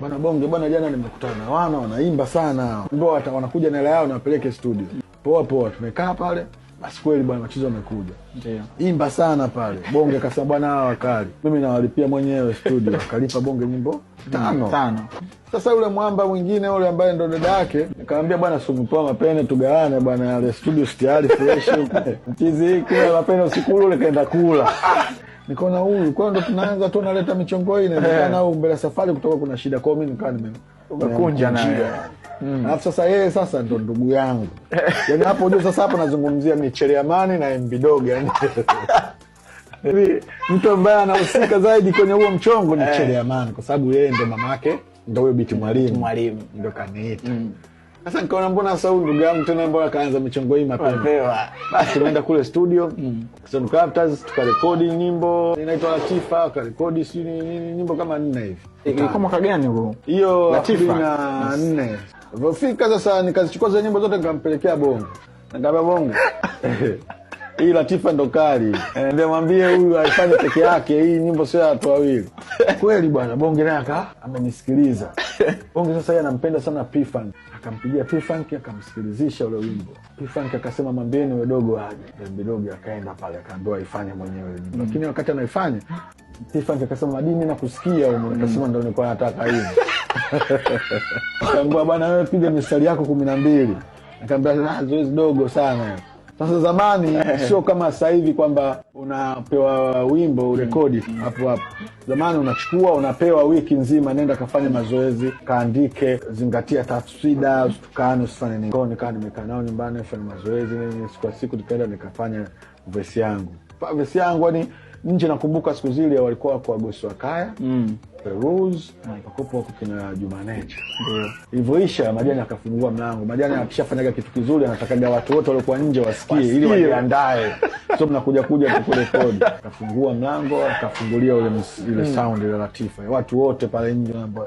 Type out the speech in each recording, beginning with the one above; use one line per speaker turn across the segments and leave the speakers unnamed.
Bwana Bonge bwana, jana nimekutana na wanaimba sana. Ndio wanakuja na hela yao na wapeleke studio. Poa poa, tumekaa pale. Basi kweli bwana Machizo amekuja.
Ndio.
Imba sana pale. Bonge akasema bwana hawa wakali. Mimi nawalipia mwenyewe studio. Akalipa Bonge nyimbo 5. Sasa yule mwamba mwingine yule ambaye ndo dada yake nikamwambia bwana sumupoa mapene tugawane bwana yale studio tayari fresh huko. Mchizi kula mapene usiku ule kaenda kula. Nikaona huyu kwa ndo tunaanza tu naleta michongo hii na huyu mbele safari kutoka kuna shida kwa mimi nikaa
umekunja naye.
Alafu sasa yeye sasa ndo ndugu yangu. Yaani hapo unajua sasa hapo nazungumzia Michele Amani na MB Dog yani. Mtu ambaye anahusika zaidi kwenye huo mchongo ni Michele Amani kwa sababu yeye ndo mamake ndo huyo Biti Mwalimu ndo kaniita. Sasa nikaona mbona sasa huyu ndugu yangu tena mbona kaanza michongo hii mapema. Basi tumeenda kule studio, Stone Crafters tukarekodi nyimbo inaitwa Latifa, tukarekodi nyimbo kama 4 hivi.
Ilikuwa mwaka gani huo?
Hiyo Latifa 4. Vofika sasa nikazichukua zile nyimbo zote nikampelekea Bonge. Nikamwambia Bonge. Hii Latifa ndo kali. Ndio mwambie huyu aifanye peke yake, hii nyimbo sio ya watu wawili. Kweli bwana Bonge naye amenisikiliza. Bonge sasa yeye anampenda sana P-Funk. Akampigia P-Funk akamsikilizisha ule wimbo. P-Funk akasema mwambieni yule dogo aje. MB Dog akaenda pale akaambiwa aifanye mwenyewe ile nyimbo. Lakini wakati anaifanya P-Funk akasema madini na kusikia huko. Akasema ndio nilikuwa nataka hivi. Akaambiwa bwana wewe piga mistari yako 12. Akamwambia zoezi dogo sana. Sasa zamani sio kama sasa hivi kwamba unapewa wimbo urekodi hapo hapo. Zamani unachukua unapewa wiki nzima nenda kafanya mazoezi, kaandike, zingatia tafsida, usitukane, usifanye nini. Kwa nikaa nimekaa nao nyumbani nafanya mazoezi siku nikaenda nikafanya verse yangu. Verse yangu ni nje nakumbuka siku zile walikuwa kwa Gosi wa Kaya. Peruz akakopa huko kina Jumanecha.
Ndio.
Ilivyoisha Majani akafungua mlango. Majani akishafanyaga kitu kizuri anataka watu wote waliokuwa nje wasikie ili wajiandae. Sio mnakuja tu kurekodi. Akafungua mlango, akafungulia ile sound ile Latifa. Watu wote pale nje wanaambia,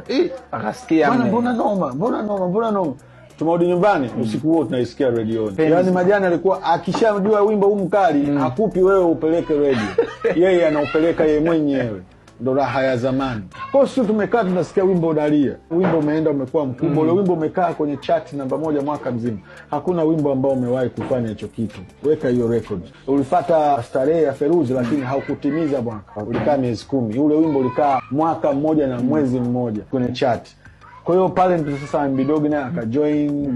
akasikia
mbona noma. Tumerudi nyumbani usiku huo tunaisikia redioni. Yaani Majani alikuwa akishamjua wimbo huu mkali, hakupi wewe upeleke radio. Yeye anaupeleka yeye mwenyewe. Ndo raha ya zamani. Kwa hiyo tumekaa tunasikia wimbo Dalia. Wimbo umeenda umekuwa mkubwa. Ule wimbo umekaa kwenye chart namba 1 mwaka mzima. Hakuna wimbo ambao umewahi kufanya hicho kitu. Weka hiyo record. Ulifuata starehe ya Feruzi lakini haukutimiza mwaka. Ulikaa miezi 10. Ule wimbo ulikaa mwaka mmoja na mwezi mmoja kwenye chart. Kwa hiyo pale ndipo sasa MB Dog naye akajoin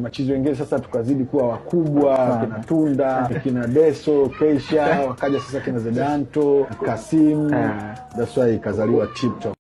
Machizo wengine sasa tukazidi kuwa wakubwa, kina Tunda, kina Deso, Keisha, wakaja sasa kina Zedanto, Kasim. That's why ikazaliwa TikTok.